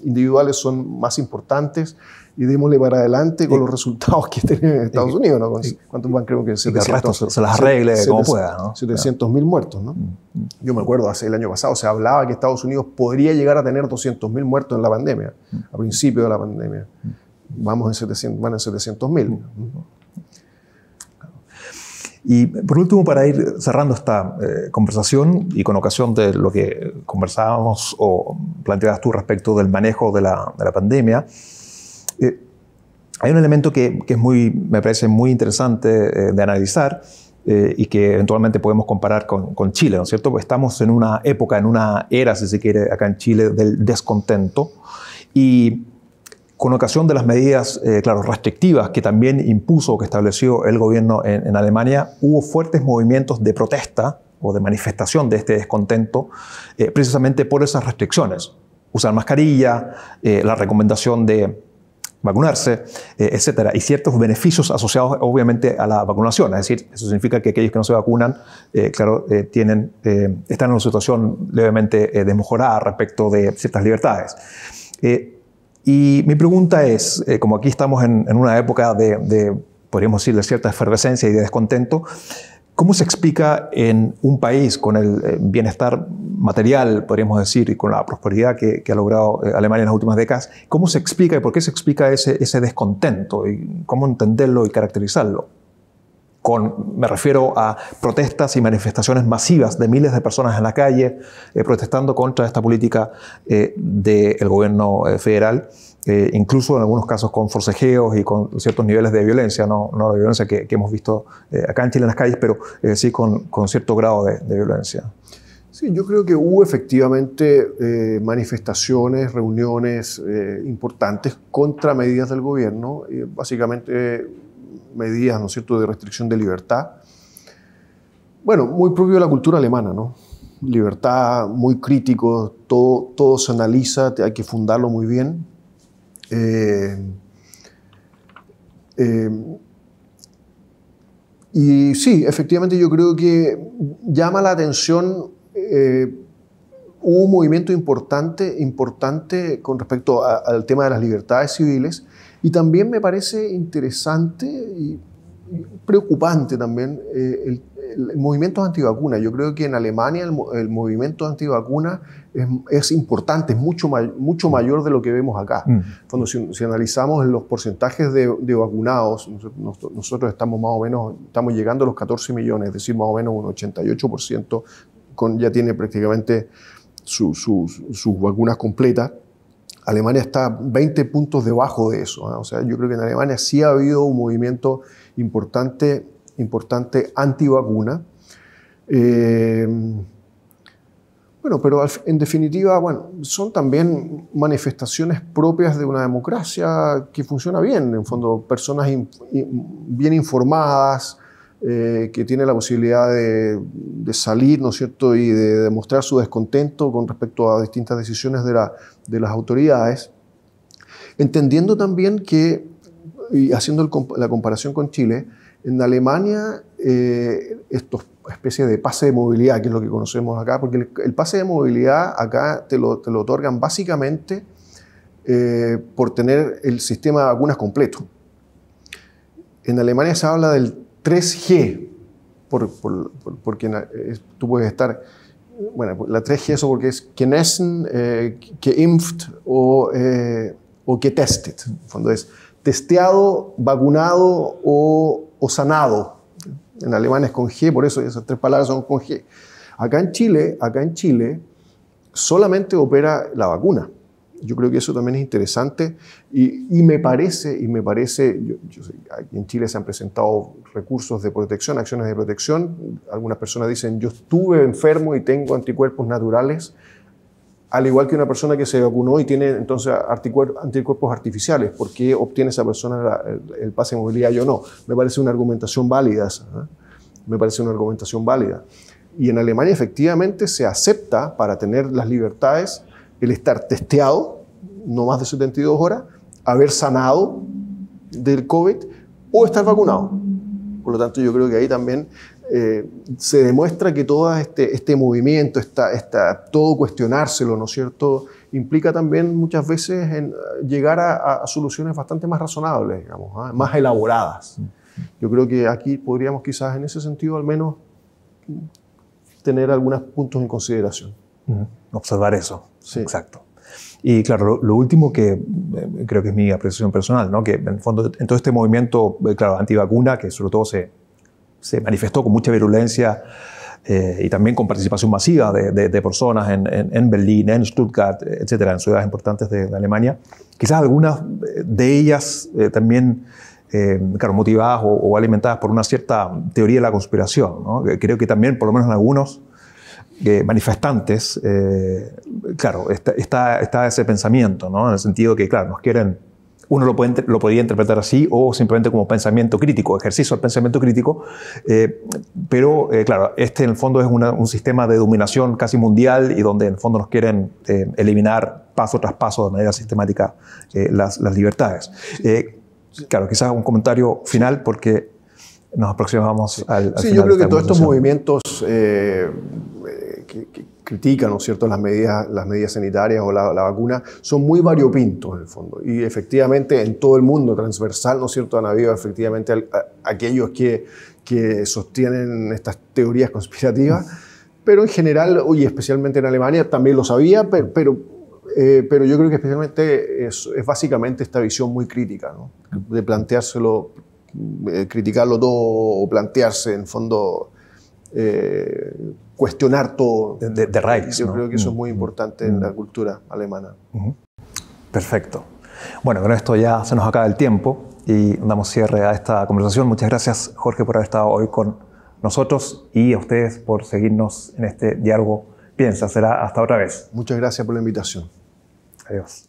individuales son más importantes y démosle para adelante con los resultados que tienen en Estados Unidos, ¿no? ¿Cuántos van? Creo que 700, se las arregle como pueda, ¿no? 700.000 muertos, ¿no? Yo me acuerdo, el año pasado se hablaba que Estados Unidos podría llegar a tener 200.000 muertos en la pandemia, a principio de la pandemia. Van en 700.000. Y por último, para ir cerrando esta conversación y con ocasión de lo que conversábamos o planteabas tú respecto del manejo de la pandemia, hay un elemento que me parece muy interesante de analizar, y que eventualmente podemos comparar con Chile, ¿no es cierto? Pues estamos en una época, en una era, si se quiere, acá en Chile, del descontento, y con ocasión de las medidas, claro, restrictivas que también impuso, que estableció el gobierno en Alemania, hubo fuertes movimientos de protesta o de manifestación de este descontento, precisamente por esas restricciones. Usar mascarilla, la recomendación de vacunarse, etcétera, y ciertos beneficios asociados obviamente a la vacunación. Es decir, eso significa que aquellos que no se vacunan, claro, están en una situación levemente desmejorada respecto de ciertas libertades. Y mi pregunta es, como aquí estamos en una época podríamos decir, de cierta efervescencia y de descontento, ¿cómo se explica en un país con el bienestar material, podríamos decir, y con la prosperidad que ha logrado Alemania en las últimas décadas, cómo se explica y por qué se explica ese descontento y cómo entenderlo y caracterizarlo? Me refiero a protestas y manifestaciones masivas de miles de personas en la calle protestando contra esta política del gobierno federal, incluso en algunos casos con forcejeos y con ciertos niveles de violencia, no la violencia que hemos visto acá en Chile en las calles, pero sí con cierto grado de violencia. Sí, yo creo que hubo efectivamente manifestaciones, reuniones importantes contra medidas del gobierno, básicamente medidas, ¿no es cierto?, de restricción de libertad. Bueno, muy propio de la cultura alemana, ¿no? Libertad, muy crítico, todo se analiza, hay que fundarlo muy bien. Y sí, efectivamente yo creo que llama la atención, hubo un movimiento importante con respecto al tema de las libertades civiles, y también me parece interesante y preocupante también el movimiento antivacuna. Yo creo que en Alemania el movimiento antivacuna es importante, es mucho mayor de lo que vemos acá. Cuando si analizamos los porcentajes de vacunados, nosotros estamos llegando a los 14 millones, es decir, más o menos un 88% ya tiene prácticamente sus vacunas completas. Alemania está 20 puntos debajo de eso, ¿eh? O sea, yo creo que en Alemania sí ha habido un movimiento importante antivacuna. Bueno, pero en definitiva, bueno, son también manifestaciones propias de una democracia que funciona bien. En fondo, personas bien informadas, que tienen la posibilidad de salir, ¿no es cierto?, y de demostrar su descontento con respecto a distintas decisiones de las autoridades, entendiendo también que, y haciendo la comparación con Chile, en Alemania estos especies de pase de movilidad, que es lo que conocemos acá, porque el pase de movilidad acá te lo otorgan básicamente por tener el sistema de vacunas completo. En Alemania se habla del 3G, porque tú puedes estar, bueno, la 3G eso porque es genesen, geimpft o getestet. En el fondo es testeado, vacunado o sanado. En alemán es con G, por eso esas tres palabras son con G. Acá en Chile solamente opera la vacuna. Yo creo que eso también es interesante y me parece, aquí en Chile se han presentado recursos de protección, acciones de protección. Algunas personas dicen, yo estuve enfermo y tengo anticuerpos naturales, al igual que una persona que se vacunó y tiene entonces anticuerpos artificiales. ¿Por qué obtiene esa persona el pase de movilidad y yo no? Me parece una argumentación válida. Me parece una argumentación válida. Y en Alemania efectivamente se acepta para tener las libertades el estar testeado, no más de 72 horas, haber sanado del COVID o estar vacunado. Por lo tanto, yo creo que ahí también se demuestra que todo este movimiento, todo cuestionárselo, ¿no es cierto?, implica también muchas veces en llegar a soluciones bastante más razonables, digamos, más elaboradas. Yo creo que aquí podríamos quizás en ese sentido al menos tener algunos puntos en consideración. Observar eso, sí. Exacto. Y claro, lo último que creo que es mi apreciación personal, ¿no?, que en el fondo en todo este movimiento, claro, antivacuna, que sobre todo se manifestó con mucha virulencia y también con participación masiva de personas en Berlín, en Stuttgart, etcétera, en ciudades importantes de Alemania. Quizás algunas de ellas también claro, motivadas o alimentadas por una cierta teoría de la conspiración, ¿no? Creo que también, por lo menos en algunos manifestantes, claro, está ese pensamiento, ¿no? En el sentido que, claro, nos quieren... Uno lo podría interpretar así o simplemente como pensamiento crítico, ejercicio del pensamiento crítico, pero claro, en el fondo es un sistema de dominación casi mundial y donde en el fondo nos quieren eliminar paso tras paso de manera sistemática las libertades. Claro, quizás un comentario final porque nos aproximamos al sí, final. yo creo que todos estos movimientos que critican, ¿no es cierto?, las medidas sanitarias o la vacuna, son muy variopintos en el fondo. Y efectivamente en todo el mundo transversal, ¿no es cierto?, han habido efectivamente aquellos que sostienen estas teorías conspirativas, pero en general, y especialmente en Alemania, también lo sabía, pero yo creo que especialmente es básicamente esta visión muy crítica, ¿no?, de planteárselo, criticarlo todo o plantearse en fondo... cuestionar todo de raíz. Yo ¿no? creo que eso es muy importante en la cultura alemana. Perfecto. Bueno, con esto ya se nos acaba el tiempo y damos cierre a esta conversación. Muchas gracias, Jorge, por haber estado hoy con nosotros y a ustedes por seguirnos en este diálogo Piensa. Será hasta otra vez. Muchas gracias por la invitación. Adiós.